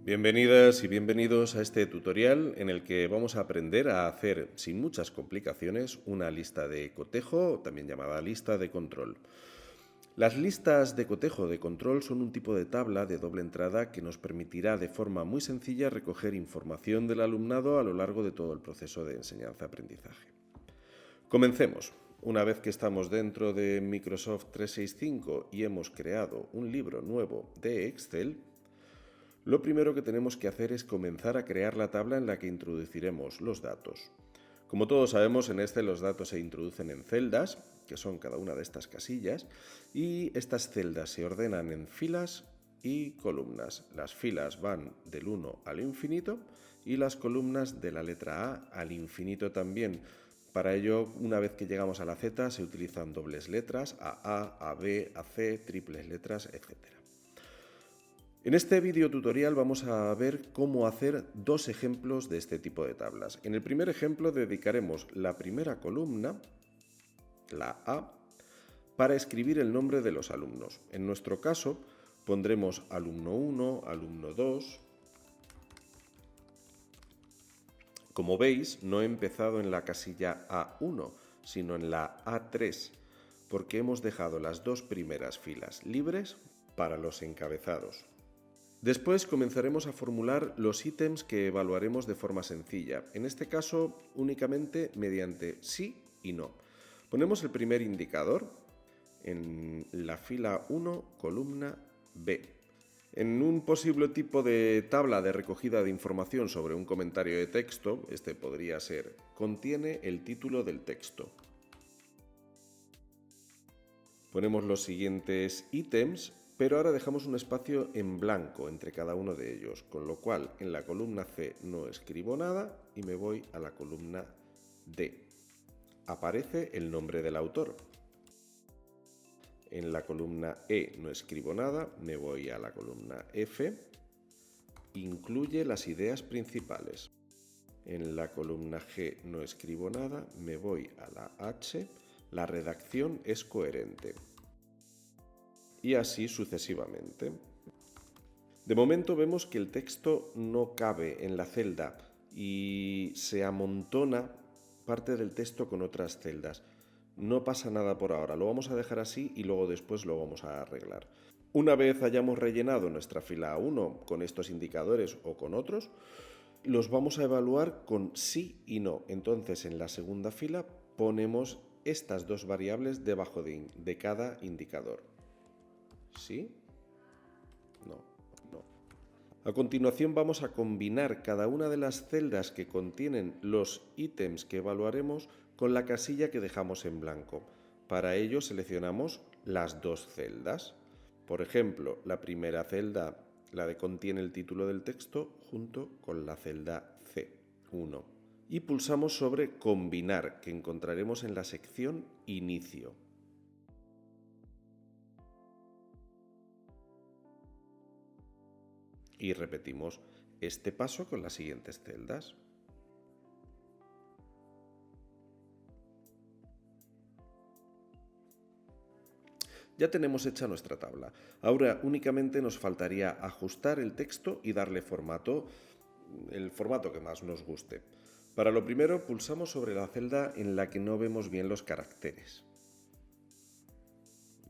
Bienvenidas y bienvenidos a este tutorial en el que vamos a aprender a hacer, sin muchas complicaciones, una lista de cotejo, también llamada lista de control. Las listas de cotejo de control son un tipo de tabla de doble entrada que nos permitirá de forma muy sencilla recoger información del alumnado a lo largo de todo el proceso de enseñanza-aprendizaje. Comencemos. Una vez que estamos dentro de Microsoft 365 y hemos creado un libro nuevo de Excel, lo primero que tenemos que hacer es comenzar a crear la tabla en la que introduciremos los datos. Como todos sabemos, en Excel los datos se introducen en celdas, que son cada una de estas casillas, y estas celdas se ordenan en filas y columnas. Las filas van del 1 al infinito y las columnas de la letra A al infinito también. Para ello, una vez que llegamos a la Z, se utilizan dobles letras, a B, a C, triples letras, etc. En este video tutorial vamos a ver cómo hacer dos ejemplos de este tipo de tablas. En el primer ejemplo dedicaremos la primera columna, la A, para escribir el nombre de los alumnos. En nuestro caso pondremos alumno 1, alumno 2. Como veis, no he empezado en la casilla A1, sino en la A3, porque hemos dejado las dos primeras filas libres para los encabezados. Después comenzaremos a formular los ítems que evaluaremos de forma sencilla, en este caso únicamente mediante sí y no. Ponemos el primer indicador en la fila 1, columna B. En un posible tipo de tabla de recogida de información sobre un comentario de texto, este podría ser, contiene el título del texto. Ponemos los siguientes ítems, pero ahora dejamos un espacio en blanco entre cada uno de ellos, con lo cual en la columna C no escribo nada y me voy a la columna D. Aparece el nombre del autor. En la columna E no escribo nada, me voy a la columna F. Incluye las ideas principales. En la columna G no escribo nada, me voy a la H. La redacción es coherente. Y así sucesivamente. De momento vemos que el texto no cabe en la celda y se amontona parte del texto con otras celdas. No pasa nada por ahora, lo vamos a dejar así y luego después lo vamos a arreglar. Una vez hayamos rellenado nuestra fila 1 con estos indicadores o con otros, los vamos a evaluar con sí y no. Entonces en la segunda fila ponemos estas dos variables debajo de cada indicador. ¿Sí? No, no. A continuación vamos a combinar cada una de las celdas que contienen los ítems que evaluaremos con la casilla que dejamos en blanco. Para ello seleccionamos las dos celdas. Por ejemplo, la primera celda, la que contiene el título del texto, junto con la celda C1. Y pulsamos sobre Combinar, que encontraremos en la sección Inicio. Y repetimos este paso con las siguientes celdas. Ya tenemos hecha nuestra tabla. Ahora únicamente nos faltaría ajustar el texto y darle formato, el formato que más nos guste. Para lo primero pulsamos sobre la celda en la que no vemos bien los caracteres.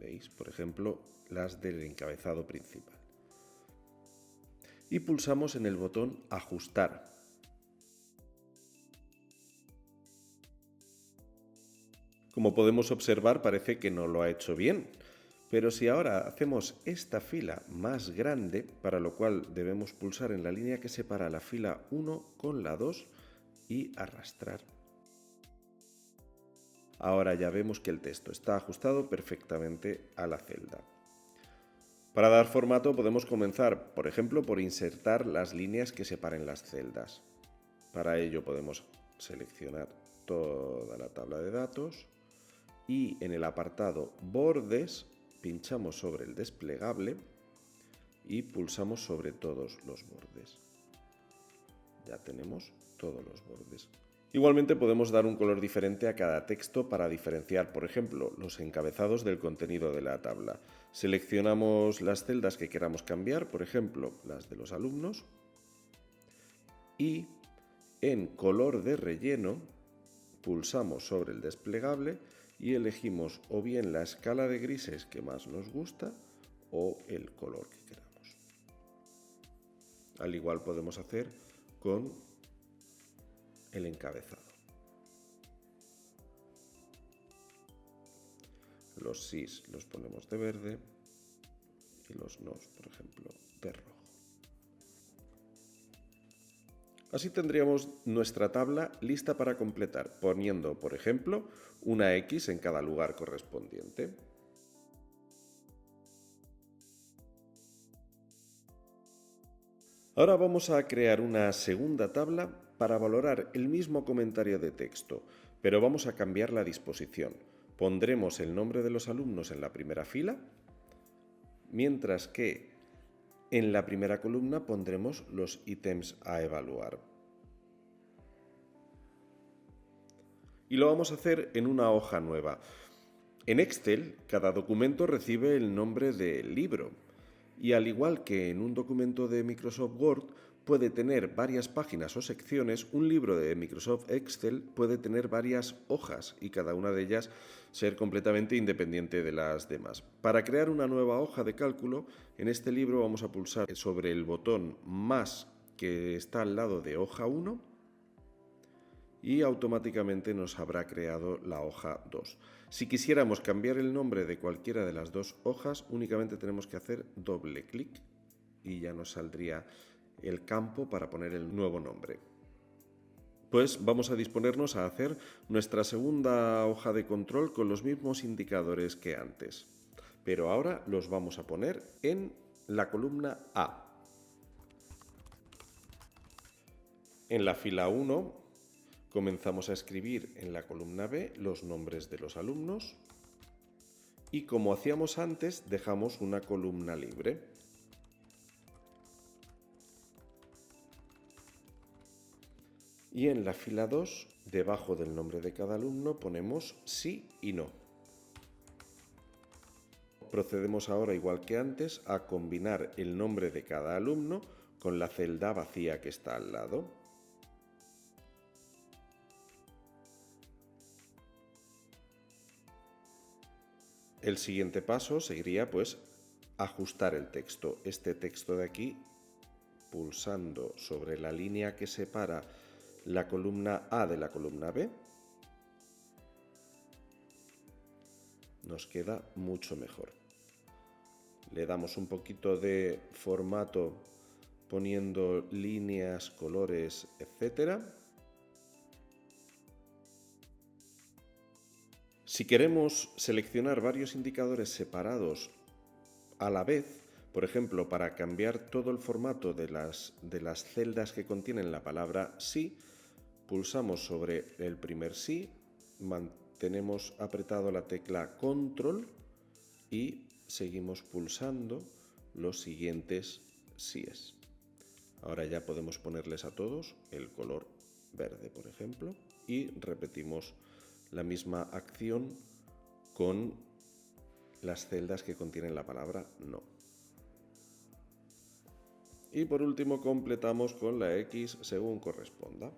¿Veis? Por ejemplo, las del encabezado principal. Y pulsamos en el botón Ajustar. Como podemos observar, parece que no lo ha hecho bien. Pero si ahora hacemos esta fila más grande, para lo cual debemos pulsar en la línea que separa la fila 1 con la 2 y arrastrar. Ahora ya vemos que el texto está ajustado perfectamente a la celda. Para dar formato podemos comenzar, por ejemplo, por insertar las líneas que separen las celdas. Para ello podemos seleccionar toda la tabla de datos y en el apartado Bordes pinchamos sobre el desplegable y pulsamos sobre todos los bordes. Ya tenemos todos los bordes. Igualmente podemos dar un color diferente a cada texto para diferenciar, por ejemplo, los encabezados del contenido de la tabla. Seleccionamos las celdas que queramos cambiar, por ejemplo, las de los alumnos, y en color de relleno pulsamos sobre el desplegable y elegimos o bien la escala de grises que más nos gusta o el color que queramos. Al igual podemos hacer con el encabezado. Los sís los ponemos de verde y los nos, por ejemplo, de rojo. Así tendríamos nuestra tabla lista para completar, poniendo, por ejemplo, una X en cada lugar correspondiente. Ahora vamos a crear una segunda tabla para valorar el mismo comentario de texto, pero vamos a cambiar la disposición. Pondremos el nombre de los alumnos en la primera fila, mientras que en la primera columna pondremos los ítems a evaluar. Y lo vamos a hacer en una hoja nueva. En Excel, cada documento recibe el nombre del libro. Y al igual que en un documento de Microsoft Word puede tener varias páginas o secciones, un libro de Microsoft Excel puede tener varias hojas y cada una de ellas ser completamente independiente de las demás. Para crear una nueva hoja de cálculo, en este libro vamos a pulsar sobre el botón más que está al lado de hoja 1 y automáticamente nos habrá creado la hoja 2. Si quisiéramos cambiar el nombre de cualquiera de las dos hojas, únicamente tenemos que hacer doble clic y ya nos saldría el campo para poner el nuevo nombre. Pues vamos a disponernos a hacer nuestra segunda hoja de control con los mismos indicadores que antes, pero ahora los vamos a poner en la columna A. En la fila 1 comenzamos a escribir en la columna B los nombres de los alumnos y, como hacíamos antes, dejamos una columna libre. Y en la fila 2, debajo del nombre de cada alumno, ponemos sí y no. Procedemos ahora, igual que antes, a combinar el nombre de cada alumno con la celda vacía que está al lado. El siguiente paso sería pues ajustar el texto. Este texto de aquí, pulsando sobre la línea que separa la columna A de la columna B, nos queda mucho mejor. Le damos un poquito de formato poniendo líneas, colores, etcétera. Si queremos seleccionar varios indicadores separados a la vez, por ejemplo, para cambiar todo el formato de las celdas que contienen la palabra sí, pulsamos sobre el primer sí, mantenemos apretado la tecla control y seguimos pulsando los siguientes síes. Ahora ya podemos ponerles a todos el color verde, por ejemplo, y repetimos la misma acción con las celdas que contienen la palabra no. Y por último completamos con la X según corresponda.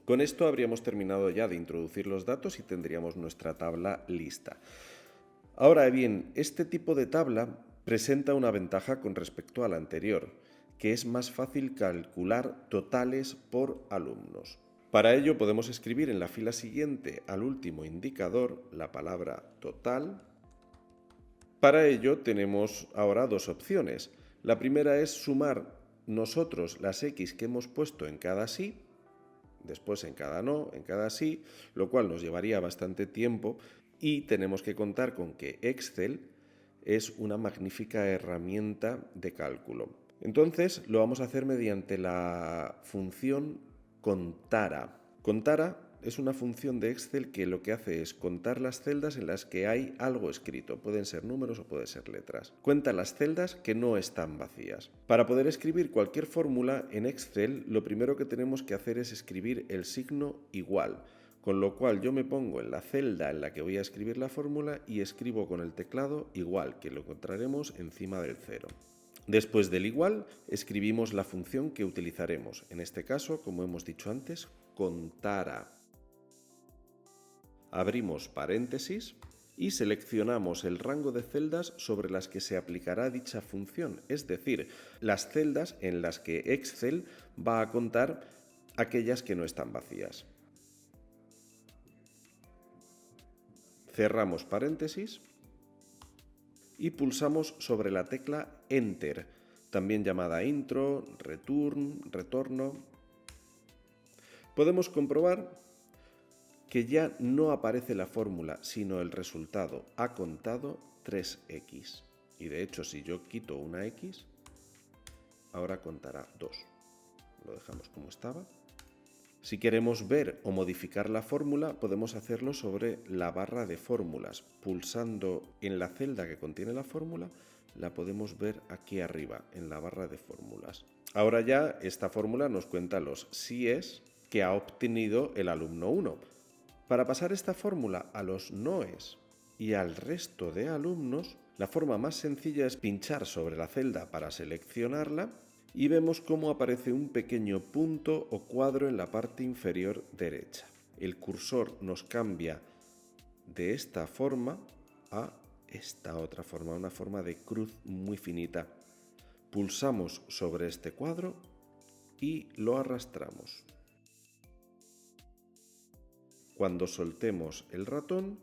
Con esto habríamos terminado ya de introducir los datos y tendríamos nuestra tabla lista. Ahora bien, este tipo de tabla presenta una ventaja con respecto a la anterior, que es más fácil calcular totales por alumnos. Para ello podemos escribir en la fila siguiente al último indicador la palabra total. Para ello tenemos ahora dos opciones. La primera es sumar nosotros las X que hemos puesto en cada sí, después en cada no, en cada sí, lo cual nos llevaría bastante tiempo y tenemos que contar con que Excel es una magnífica herramienta de cálculo. Entonces lo vamos a hacer mediante la función contara. Contara es una función de Excel que lo que hace es contar las celdas en las que hay algo escrito. Pueden ser números o pueden ser letras. Cuenta las celdas que no están vacías. Para poder escribir cualquier fórmula en Excel, lo primero que tenemos que hacer es escribir el signo igual. Con lo cual yo me pongo en la celda en la que voy a escribir la fórmula y escribo con el teclado igual, que lo encontraremos encima del 0. Después del igual, escribimos la función que utilizaremos. En este caso, como hemos dicho antes, contará. Abrimos paréntesis y seleccionamos el rango de celdas sobre las que se aplicará dicha función, es decir, las celdas en las que Excel va a contar aquellas que no están vacías. Cerramos paréntesis y pulsamos sobre la tecla Enter, también llamada Intro, Return, Retorno. Podemos comprobar que ya no aparece la fórmula, sino el resultado. Ha contado 3x. Y de hecho, si yo quito una x, ahora contará 2. Lo dejamos como estaba. Si queremos ver o modificar la fórmula, podemos hacerlo sobre la barra de fórmulas. Pulsando en la celda que contiene la fórmula, la podemos ver aquí arriba, en la barra de fórmulas. Ahora ya esta fórmula nos cuenta los síes que ha obtenido el alumno 1. Para pasar esta fórmula a los noes y al resto de alumnos, la forma más sencilla es pinchar sobre la celda para seleccionarla y vemos cómo aparece un pequeño punto o cuadro en la parte inferior derecha. El cursor nos cambia de esta forma a esta otra forma, una forma de cruz muy finita. Pulsamos sobre este cuadro y lo arrastramos. Cuando soltemos el ratón,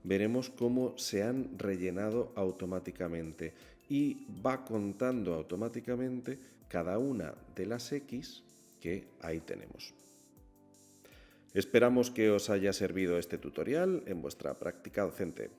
veremos cómo se han rellenado automáticamente y va contando automáticamente cada una de las X que ahí tenemos. Esperamos que os haya servido este tutorial en vuestra práctica docente.